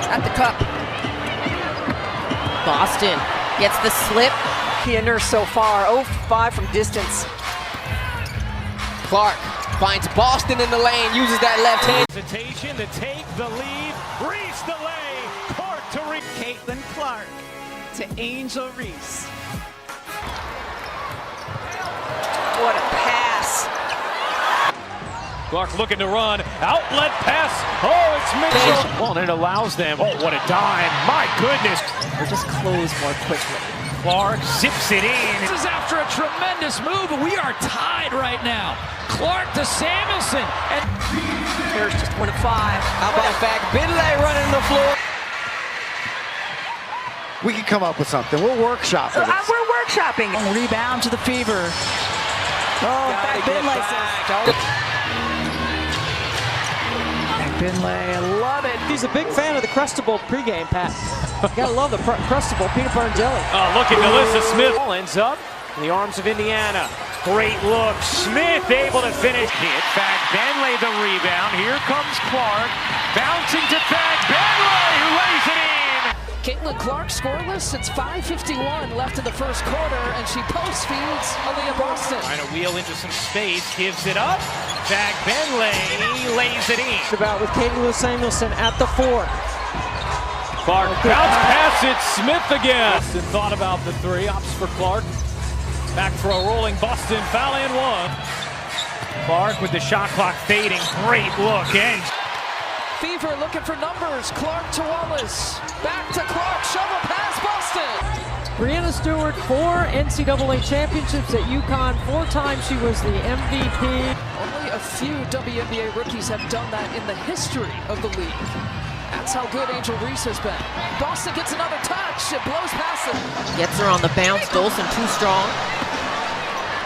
At the cup. Boston gets the slip. Keener so far, 0-5 from distance. Clark finds Boston in the lane, uses that left hand. Hesitation to take the lead. Reese the lane. Court to Caitlin Clark to Angel Reese. What a pass. Clark looking to run. Outlet pass. Oh, it's Mitchell. Well, and it allows them. Oh, what a dime. My goodness. Or just close more quickly. Clark zips it in. This is after a tremendous move, and we are tied right now. Clark to Samuelson. And There's just 1 of 5. How about Fag Benley running the floor? We can come up with something. We'll workshop it. We're workshopping. rebound to the Fever. Oh, Fag Benley says. Finlay, I love it. He's a big fan of the Crustable pregame, Pat. You gotta love the Crustable peanut butter and jelly. Oh, look at Alyssa Smith. Ball ends up in the arms of Indiana. Great look. Smith able to finish. Hit. Fag Benley the rebound. Here comes Clark. Bouncing to Fag Benley, who lays it in. Caitlin Clark scoreless since 5:51 left in the first quarter, and she post feeds Aaliyah Boston. Trying to wheel into some space, gives it up. Fag Benley lays it in. About with Katie Lou Samuelson at the 4. Clark bounce pass it. Smith again. Boston thought about the 3. Opts for Clark. Back for a rolling Boston. Foul and 1. Clark with the shot clock fading. Great look. And Fever looking for numbers. Clark to Wallace. Back to Clark. Shovel pass Boston. Brianna Stewart, 4 NCAA championships at UConn. 4 times she was the MVP. Only a few WNBA rookies have done that in the history of the league. That's how good Angel Reese has been. Boston gets another touch. It blows past it. Gets her on the bounce. Dolson too strong.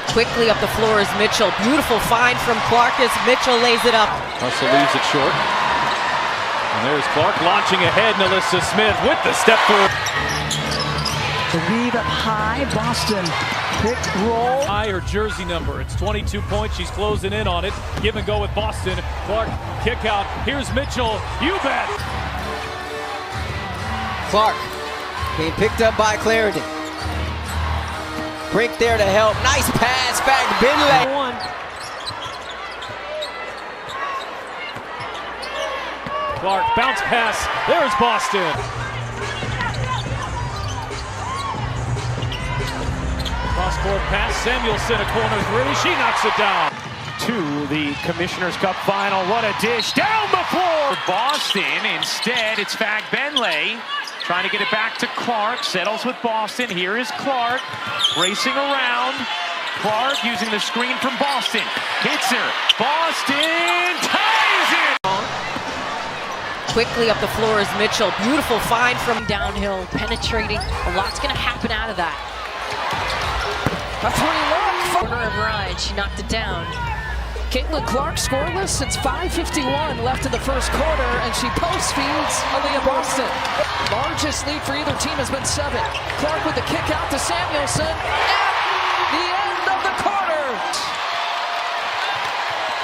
Quickly up the floor is Mitchell. Beautiful find from Clark as Mitchell lays it up. Russell leaves it short. And there's Clark launching ahead. And Alyssa Smith with the step forward. The weave up high. Boston pick roll. Her jersey number. It's 22 points. She's closing in on it. Give and go with Boston. Clark kick out. Here's Mitchell. You bet. Clark being picked up by Clarendon. Brink there to help. Nice pass. Fag Benley. 1. Clark bounce pass. There's Boston. Cross-court pass. Samuelson, a corner 3. She knocks it down. To the Commissioner's Cup final. What a dish. Down the floor. Boston. Instead, it's Fag Benley. Trying to get it back to Clark. Settles with Boston. Here is Clark. Racing around. Clark using the screen from Boston. Hits her. Boston ties it. Quickly up the floor is Mitchell. Beautiful find from downhill, penetrating. A lot's going to happen out of that. A 3-look. Corner of Ryan. She knocked it down. Caitlin Clark scoreless since 5:51 left in the first quarter, and she post feeds Aaliyah Boston. Largest lead for either team has been 7. Clark with the kick out to Samuelson. At the end of the quarter.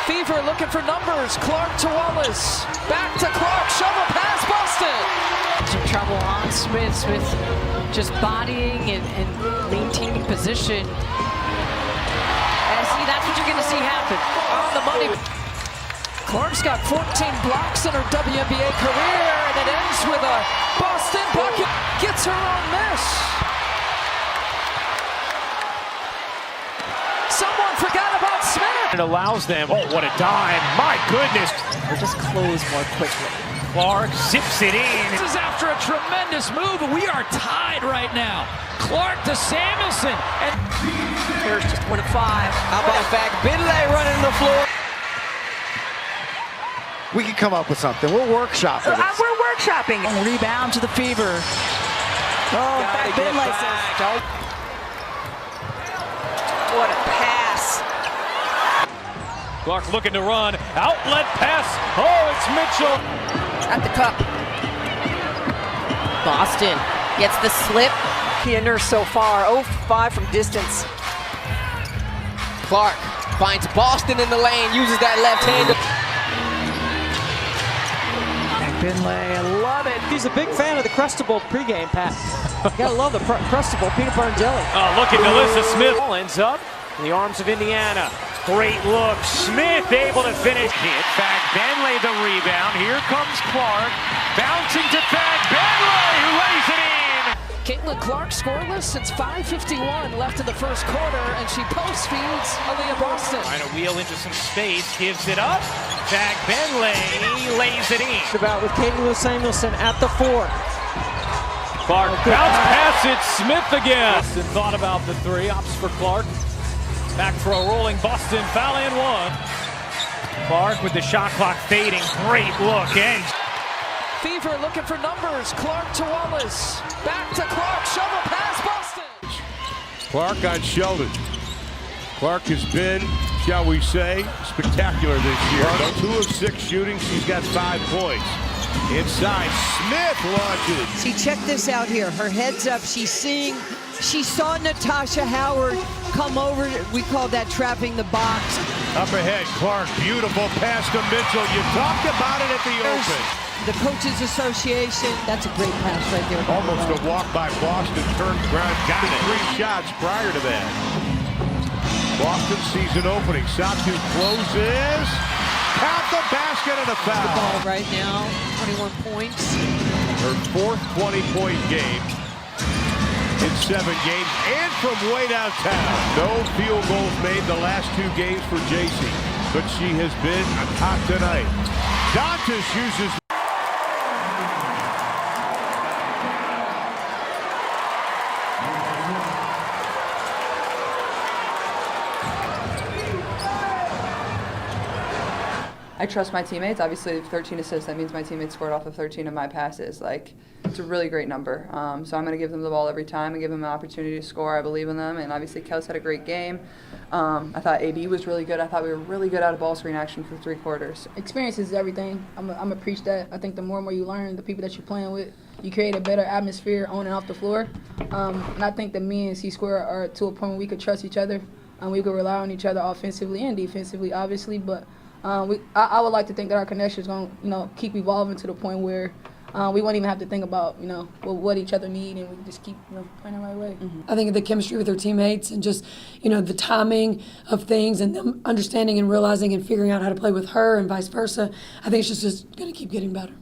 Fever looking for numbers. Clark to Wallace. Back to Clark. Shovel pass Boston. Some trouble on Smith. Smith just bodying and maintaining position. And see, that's what you're going to see happen. On the money. Clark's got 14 blocks in her WNBA career, and it ends with a Boston bucket. Gets her own miss. Someone forgot about Smith. It allows them. Oh, what a dime. My goodness. Or just close more quickly. Clark zips it in. This is after a tremendous move, and we are tied right now. Clark to Samuelson. And There's just 1 of 5. How about Fag Benley running the floor? We can come up with something. We'll workshop it. We're workshopping. rebound to the Fever. Oh, Fag Benley says. What a pass. Clark looking to run. Outlet pass. Oh, it's Mitchell. At the cup. Boston gets the slip. Keener so far, 0-5 from distance. Clark finds Boston in the lane, uses that left hand. Finlay, I love it. He's a big fan of the Crustable pregame, Pat. You gotta love the Crustable peanut butter and jelly. Oh, look at Delissa Smith. Ball ends up in the arms of Indiana. Great look. Smith able to finish. Hit. Benley the rebound. Here comes Clark. Bouncing to Benley, who lays it in. Caitlin Clark scoreless since 5:51 left in the first quarter, and she post feeds Aaliyah Boston. Trying to wheel into some space. Gives it up. Benley lays it in. About with Caitlin Samuelson at the 4. Clark bounce pass it. Smith again. Boston thought about the 3. Opts for Clark. Back for a rolling Boston foul and 1. Clark with the shot clock fading. Great look. And Fever looking for numbers. Clark to Wallace. Back to Clark. Shovel pass Boston. Clark on Sheldon. Clark has been, shall we say, spectacular this year. 2 of 6 shooting. She's got 5 points. Inside, Smith launches. See, check this out here. Her head's up. She's seeing. She saw Natasha Howard come over. We call that trapping the box. Up ahead, Clark. Beautiful pass to Mitchell. You talked about it at the open. The Coaches Association. That's a great pass right there. Almost a walk by Boston. Turned around, got it. 3 shots prior to that. Boston sees an opening. Satu closes. Count the basket and a foul. The ball right now. 21 points. Her 4th 20-point game in 7 games, and from way downtown. No field goals made the last 2 games for JC, but she has been hot tonight. Dantas uses. I trust my teammates. Obviously, 13 assists, that means my teammates scored off of 13 of my passes. Like, it's a really great number. So I'm going to give them the ball every time and give them an opportunity to score. I believe in them. And obviously, Kels had a great game. I thought AB was really good. I thought we were really good out of ball screen action for 3 quarters. Experience is everything. I'm going to preach that. I think the more and more you learn, the people that you're playing with, you create a better atmosphere on and off the floor. And I think that me and C-Square are to a point where we could trust each other. We could rely on each other offensively and defensively, obviously. But I would like to think that our connection is going to, keep evolving to the point where we won't even have to think about, what each other need, and we can just keep, playing the right way. I think the chemistry with her teammates and just, the timing of things and them understanding and realizing and figuring out how to play with her and vice versa, I think it's just going to keep getting better.